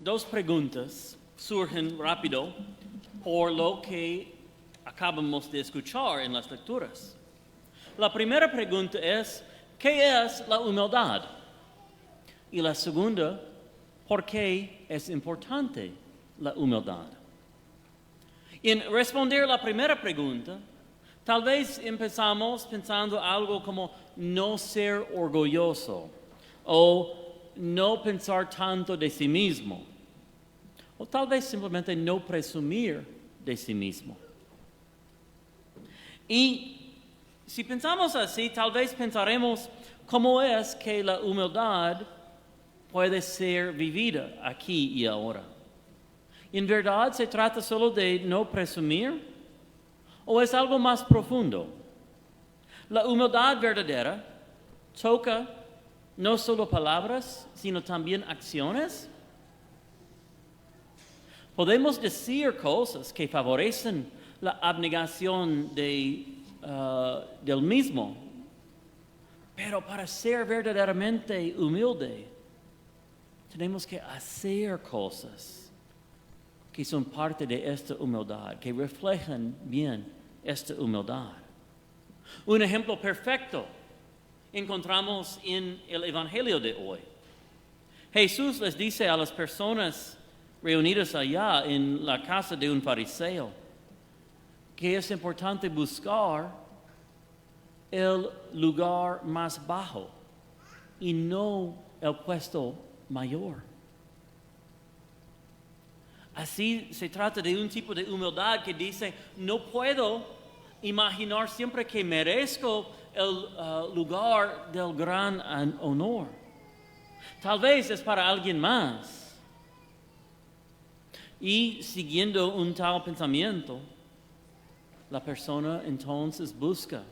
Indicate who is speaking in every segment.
Speaker 1: dos preguntas surgen rápido por lo que acabamos de escuchar en las lecturas. La primera pregunta es, ¿qué es la humildad? Y la segunda, ¿por qué es importante la humildad? En responder la primera pregunta, tal vez empezamos pensando algo como no ser orgulloso o no pensar tanto de sí mismo, o tal vez simplemente no presumir de sí mismo. Y si pensamos así, tal vez pensaremos cómo es que la humildad puede ser vivida aquí y ahora. ¿En verdad se trata solo de no presumir? ¿O es algo más profundo? La humildad verdadera toca no solo palabras, sino también acciones. Podemos decir cosas que favorecen la abnegación del mismo, pero para ser verdaderamente humilde, tenemos que hacer cosas que son parte de esta humildad, que reflejan bien esta humildad. Un ejemplo perfecto encontramos en el Evangelio de hoy. Jesús les dice a las personas reunidas allá en la casa de un fariseo que es importante buscar el lugar más bajo y no el puesto mayor. Así se trata de un tipo de humildad que dice, no puedo imaginar siempre que merezco el lugar del gran honor. Tal vez es para alguien más. Y siguiendo un tal pensamiento, la persona entonces busca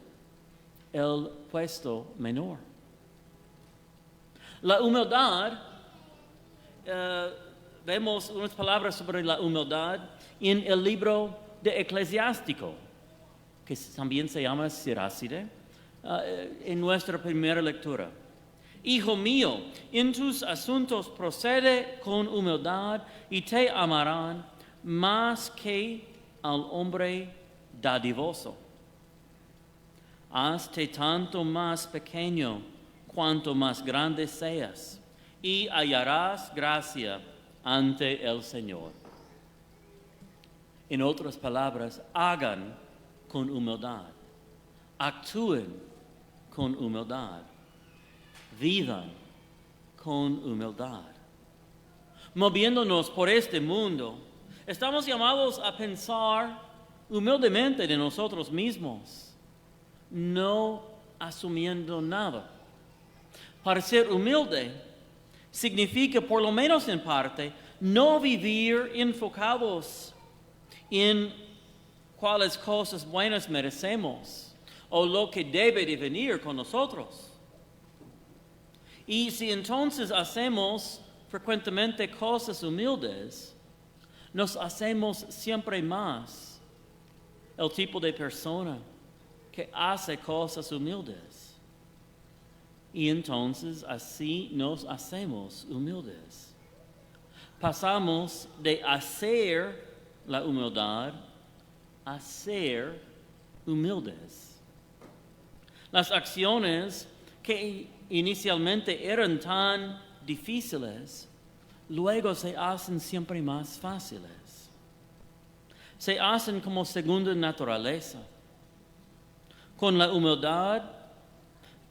Speaker 1: el puesto menor. La humildad, vemos unas palabras sobre la humildad en el libro de Eclesiástico, que también se llama Siracide, en nuestra primera lectura. Hijo mío, en tus asuntos procede con humildad y te amarán más que al hombre dadivoso. Hazte tanto más pequeño cuanto más grande seas, y hallarás gracia ante el Señor. En otras palabras, hagan con humildad, actúen con humildad, vivan con humildad. Moviéndonos por este mundo, estamos llamados a pensar humildemente de nosotros mismos, no asumiendo nada. Para ser humilde significa, por lo menos en parte, no vivir enfocados en cuáles cosas buenas merecemos o lo que debe de venir con nosotros. Y si entonces hacemos frecuentemente cosas humildes, nos hacemos siempre más el tipo de persona que hace cosas humildes. Y entonces así nos hacemos humildes. Pasamos de hacer la humildad a ser humildes. Las acciones que inicialmente eran tan difíciles, luego se hacen siempre más fáciles. Se hacen como segunda naturaleza. Con la humildad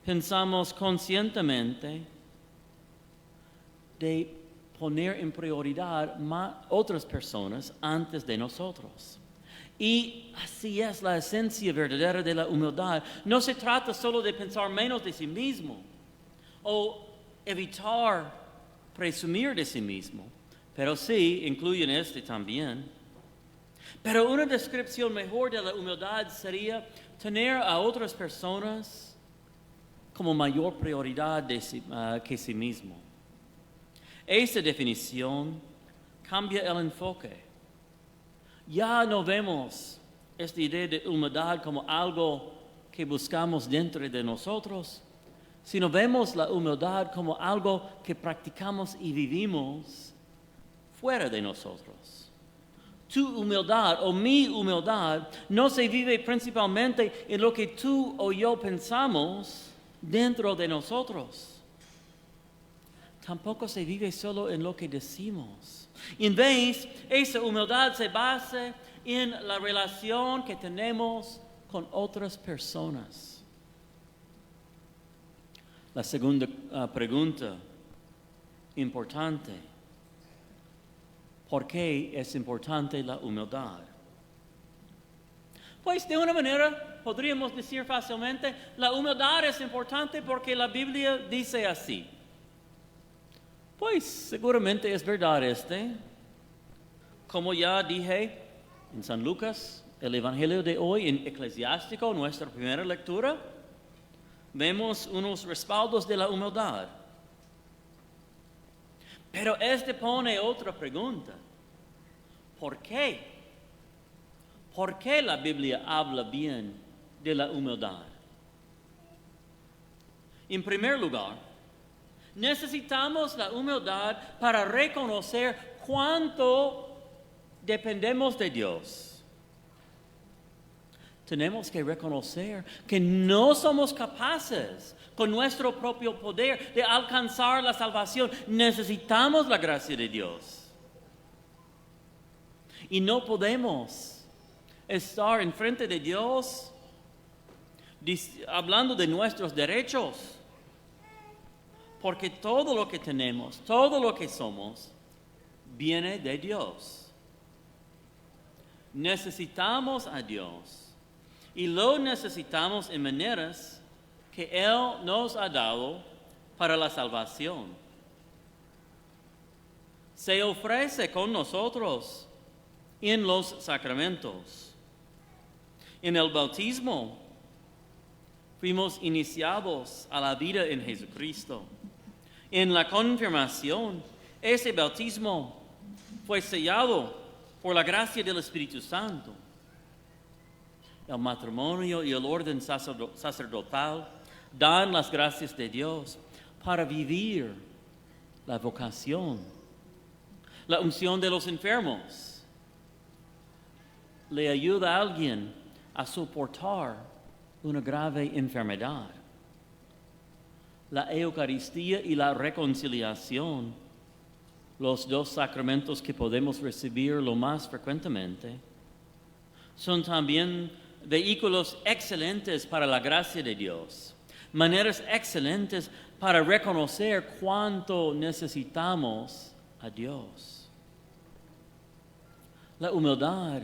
Speaker 1: pensamos conscientemente de poner en prioridad otras personas antes de nosotros. Y así es la esencia verdadera de la humildad. No se trata solo de pensar menos de sí mismo o evitar presumir de sí mismo, pero sí incluyen este también. Pero una descripción mejor de la humildad sería tener a otras personas como mayor prioridad que sí mismo. Esa definición cambia el enfoque. Ya no vemos esta idea de humildad como algo que buscamos dentro de nosotros, sino vemos la humildad como algo que practicamos y vivimos fuera de nosotros. Tu humildad o mi humildad no se vive principalmente en lo que tú o yo pensamos dentro de nosotros. Tampoco se vive solo en lo que decimos. En vez, esa humildad se basa en la relación que tenemos con otras personas. La segunda pregunta importante. ¿Por qué es importante la humildad? Pues de una manera podríamos decir fácilmente, la humildad es importante porque la Biblia dice así. Pues seguramente es verdad Como ya dije en San Lucas, el Evangelio de hoy, en Eclesiástico, nuestra primera lectura, vemos unos respaldos de la humildad. Pero pone otra pregunta. ¿Por qué? ¿Por qué la Biblia habla bien de la humildad? En primer lugar, necesitamos la humildad para reconocer cuánto dependemos de Dios. Tenemos que reconocer que no somos capaces con nuestro propio poder de alcanzar la salvación. Necesitamos la gracia de Dios. Y no podemos estar enfrente de Dios hablando de nuestros derechos. Porque todo lo que tenemos, todo lo que somos, viene de Dios. Necesitamos a Dios. Y lo necesitamos en maneras que Él nos ha dado para la salvación. Se ofrece con nosotros en los sacramentos. En el bautismo fuimos iniciados a la vida en Jesucristo. En la confirmación, ese bautismo fue sellado por la gracia del Espíritu Santo. El matrimonio y el orden sacerdotal dan las gracias de Dios para vivir la vocación. La unción de los enfermos le ayuda a alguien a soportar una grave enfermedad. La Eucaristía y la reconciliación, los dos sacramentos que podemos recibir lo más frecuentemente, son también vehículos excelentes para la gracia de Dios, maneras excelentes para reconocer cuánto necesitamos a Dios. La humildad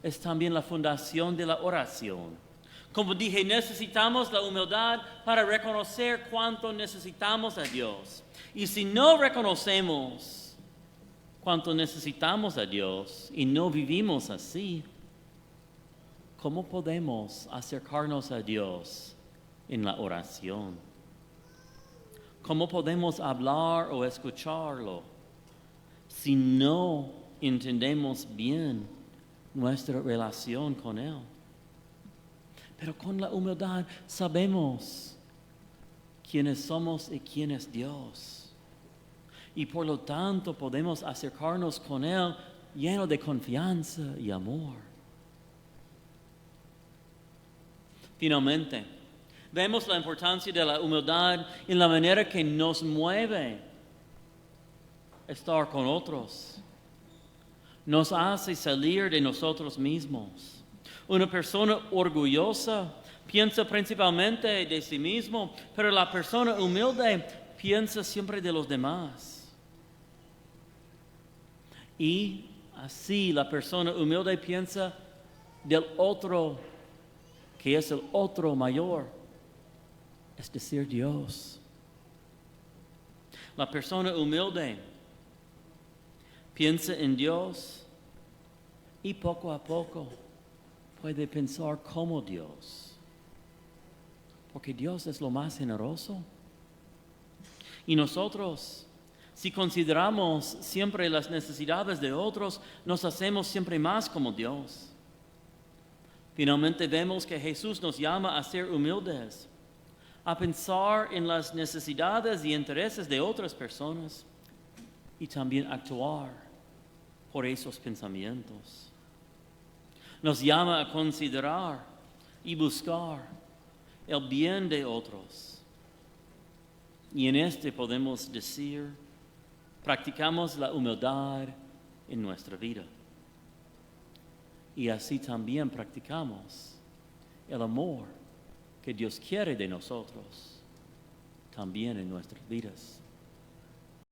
Speaker 1: es también la fundación de la oración. Como dije, necesitamos la humildad para reconocer cuánto necesitamos a Dios. Y si no reconocemos cuánto necesitamos a Dios y no vivimos así, ¿cómo podemos acercarnos a Dios en la oración? ¿Cómo podemos hablar o escucharlo si no entendemos bien nuestra relación con Él? Pero con la humildad sabemos quiénes somos y quién es Dios. Y por lo tanto podemos acercarnos con Él lleno de confianza y amor. Finalmente, vemos la importancia de la humildad en la manera que nos mueve estar con otros. Nos hace salir de nosotros mismos. Una persona orgullosa piensa principalmente de sí mismo, pero la persona humilde piensa siempre de los demás. Y así la persona humilde piensa del otro, que es el otro mayor, es decir, Dios. La persona humilde piensa en Dios y poco a poco puede pensar como Dios, porque Dios es lo más generoso. Y nosotros, si consideramos siempre las necesidades de otros, nos hacemos siempre más como Dios. Finalmente vemos que Jesús nos llama a ser humildes, a pensar en las necesidades y intereses de otras personas y también actuar por esos pensamientos. Nos llama a considerar y buscar el bien de otros. Y en este podemos decir, practicamos la humildad en nuestra vida. Y así también practicamos el amor que Dios quiere de nosotros, también en nuestras vidas.